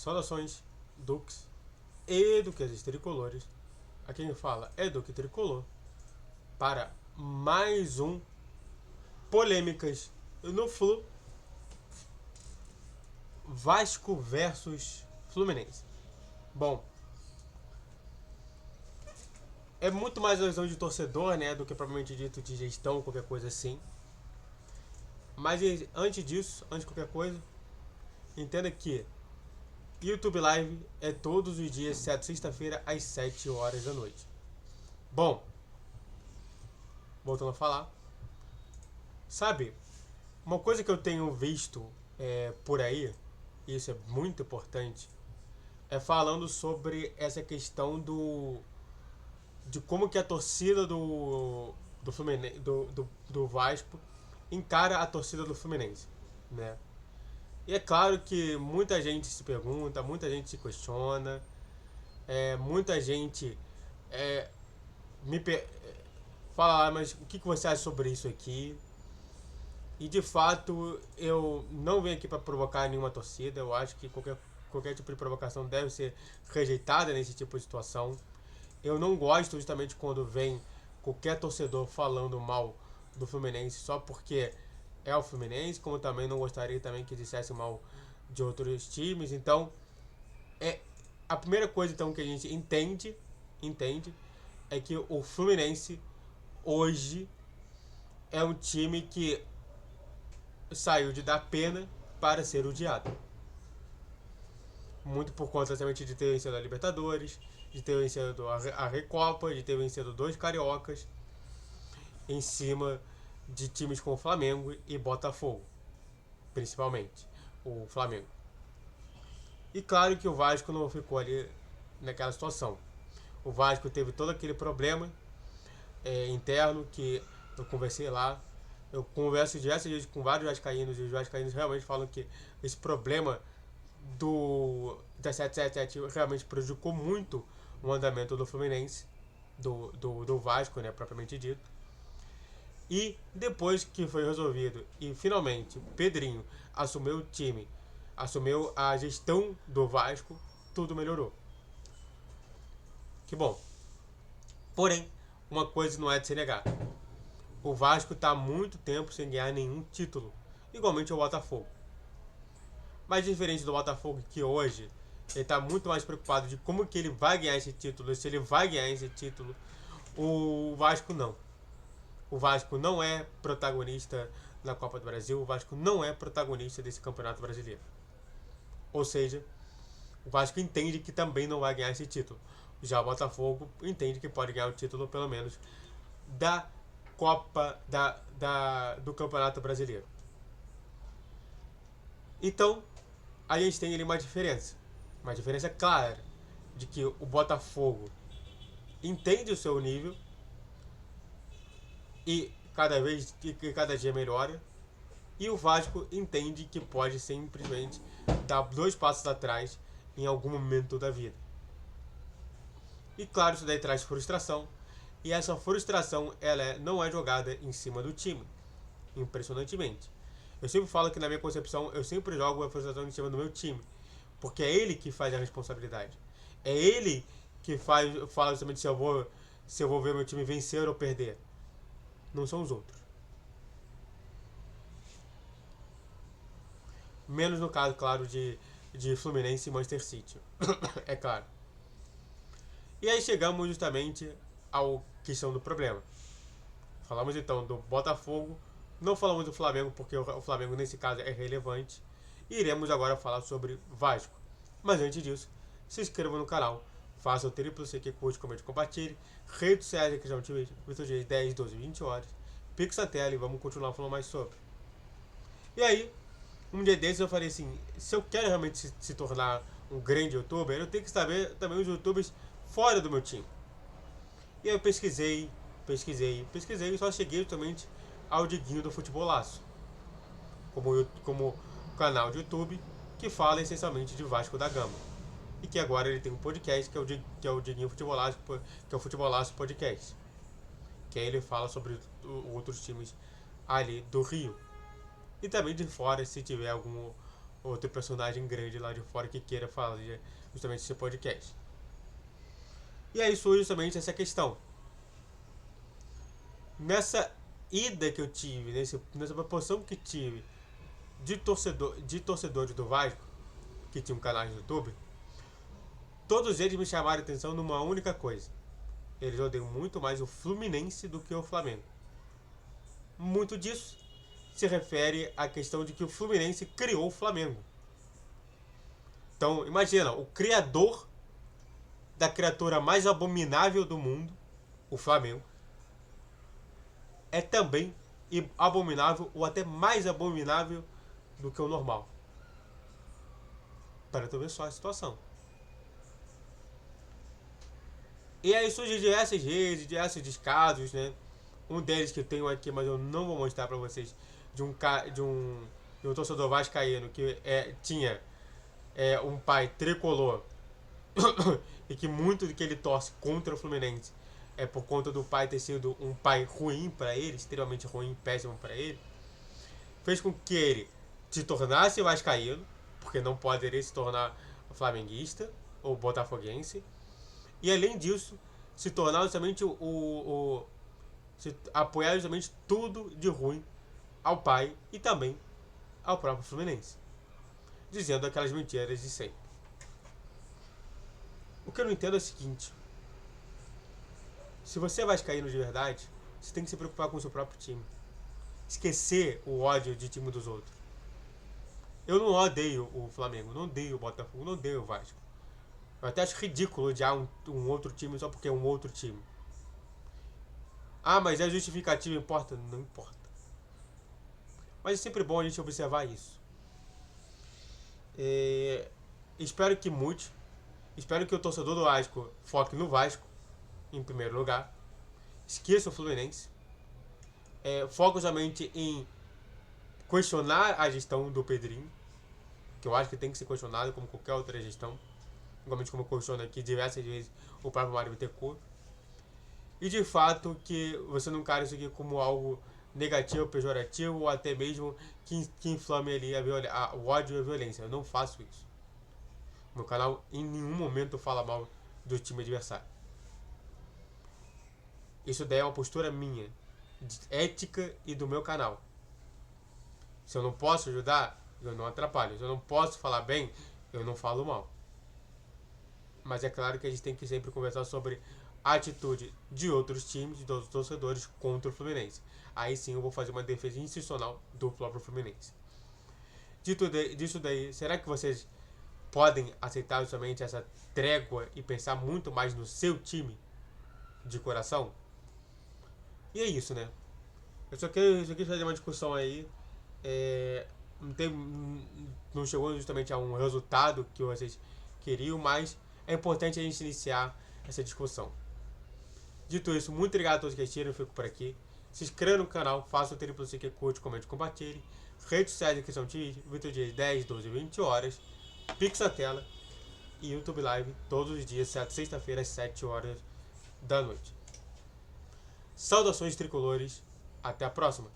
Saudações, Dux e Duquesas Tricolores. Aqui quem fala é Duque Tricolor para mais um Polêmicas no Flu Vasco versus Fluminense. Bom, é muito mais a visão de torcedor, né, do que propriamente dito de gestão, qualquer coisa assim. Mas antes disso, antes de qualquer coisa, entenda que YouTube Live é todos os dias, exceto sexta-feira, às 7 horas da noite. Bom, voltando a falar, sabe, uma coisa que eu tenho visto por aí, e isso é muito importante, é falando sobre essa questão de como que a torcida do Fluminense, do Vasco encara a torcida do Fluminense, né? E é claro que muita gente se pergunta, muita gente se questiona, muita gente me fala, mas o que você acha sobre isso aqui? E de fato, eu não venho aqui para provocar nenhuma torcida, eu acho que qualquer tipo de provocação deve ser rejeitada nesse tipo de situação. Eu não gosto justamente quando vem qualquer torcedor falando mal do Fluminense só porque é o Fluminense, como também não gostaria também que dissesse mal de outros times. Então, a primeira coisa então que a gente entende é que o Fluminense hoje é um time que saiu de dar pena para ser odiado. Muito por conta exatamente de ter vencido a Libertadores, de ter vencido a Recopa, de ter vencido 2 cariocas em cima de times como Flamengo e Botafogo, principalmente o Flamengo. E claro que o Vasco não ficou ali naquela situação. O Vasco teve todo aquele problema interno que eu conversei lá. Eu converso diversas vezes com vários vascaínos, e os vascaínos realmente falam que esse problema da 777 realmente prejudicou muito o andamento do Fluminense, do Vasco, né, propriamente dito. E depois que foi resolvido e finalmente Pedrinho assumiu o time, assumiu a gestão do Vasco, tudo melhorou. Que bom. Porém, uma coisa não é de se negar. O Vasco está há muito tempo sem ganhar nenhum título, igualmente o Botafogo. Mas diferente do Botafogo, que hoje ele está muito mais preocupado de como que ele vai ganhar esse título, se ele vai ganhar esse título, o Vasco não. O Vasco não é protagonista na Copa do Brasil, o Vasco não é protagonista desse Campeonato Brasileiro. Ou seja, o Vasco entende que também não vai ganhar esse título. Já o Botafogo entende que pode ganhar o título, pelo menos, da Copa do Campeonato Brasileiro. Então, a gente tem ali uma diferença clara de que o Botafogo entende o seu nível e cada dia melhora, e o Vasco entende que pode simplesmente dar 2 passos atrás em algum momento da vida. E claro, isso daí traz frustração, e essa frustração ela não é jogada em cima do time, impressionantemente. Eu sempre falo que na minha concepção eu sempre jogo a frustração em cima do meu time, porque é ele que faz a responsabilidade. É ele que fala justamente se eu vou ver meu time vencer ou perder. Não são os outros. Menos no caso, claro, de Fluminense e Manchester City. É claro. E aí chegamos justamente à questão do problema. Falamos então do Botafogo, não falamos do Flamengo porque o Flamengo nesse caso é relevante. E iremos agora falar sobre Vasco. Mas antes disso, se inscreva no canal, faça o triplo C que curte, comente e compartilhe. Redes sociais que já tive vídeos de 10, 12, 20 horas. Pixa a tela e vamos continuar falando mais sobre. E aí, um dia desses eu falei assim, se eu quero realmente se tornar um grande youtuber, eu tenho que saber também os youtubers fora do meu time. E aí eu pesquisei e só cheguei justamente ao Diguinho do Futebolaço, como canal de YouTube que fala essencialmente de Vasco da Gama. E que agora ele tem um podcast que é o Diguinho Futebolaço, que é o Futebolaço Podcast. Que aí ele fala sobre outros times ali do Rio. E também de fora, se tiver outro personagem grande lá de fora que queira fazer justamente esse podcast. E aí surge justamente essa questão. Nessa ida que eu tive, nessa proporção que tive de torcedores do Vasco, que tinha um canal no YouTube, todos eles me chamaram a atenção numa única coisa. Eles odeiam muito mais o Fluminense do que o Flamengo. Muito disso se refere à questão de que o Fluminense criou o Flamengo. Então, imagina, o criador da criatura mais abominável do mundo, o Flamengo, é também abominável ou até mais abominável do que o normal. Para tu ver só a situação. E aí surgem diversas redes, diversos descasos, né? Um deles que eu tenho aqui, mas eu não vou mostrar pra vocês, de um torcedor vascaíno que tinha um pai tricolor e que muito do que ele torce contra o Fluminense é por conta do pai ter sido um pai ruim para ele, extremamente ruim, péssimo para ele, fez com que ele se tornasse vascaíno, porque não poderia se tornar flamenguista ou botafoguense, e além disso se tornar justamente se apoiar justamente tudo de ruim ao pai e também ao próprio Fluminense, dizendo aquelas mentiras de sempre. O que eu não entendo é o seguinte: se você é vascaíno de verdade, você tem que se preocupar com o seu próprio time. Esquecer o ódio de time dos outros. Eu não odeio o Flamengo, não odeio o Botafogo, não odeio o Vasco. Eu até acho ridículo odiar um outro time só porque é um outro time. Ah, mas é justificativo, importa? Não importa. Mas é sempre bom a gente observar isso. Espero que mude. Espero que o torcedor do Vasco foque no Vasco, em primeiro lugar. Esqueça o Fluminense. Foco somente em questionar a gestão do Pedrinho, que eu acho que tem que ser questionado como qualquer outra gestão, igualmente como eu questiono aqui diversas vezes o próprio Mário Bittencourt. E de fato que você não encare isso aqui como algo negativo, pejorativo, ou até mesmo que inflame ali o ódio e a violência. Eu não faço isso. Meu canal em nenhum momento fala mal do time adversário. Isso daí é uma postura minha, ética e do meu canal. Se eu não posso ajudar, eu não atrapalho. Se eu não posso falar bem, eu não falo mal. Mas é claro que a gente tem que sempre conversar sobre a atitude de outros times, de outros torcedores contra o Fluminense. Aí sim eu vou fazer uma defesa institucional do próprio Fluminense. Disso daí, será que vocês podem aceitar somente essa trégua e pensar muito mais no seu time de coração? E é isso, né? Eu só quis fazer uma discussão aí. Não chegou justamente a um resultado que vocês queriam, mas é importante a gente iniciar essa discussão. Dito isso, muito obrigado a todos que assistiram, eu fico por aqui. Se inscreva no canal, faça o triplo C que curte, comente, compartilhe. Redes sociais aqui são Vitor Dias 10, 12 e 20 horas. Pix na tela e YouTube Live todos os dias, sexta-feira às 7 horas da noite. Saudações tricolores, até a próxima!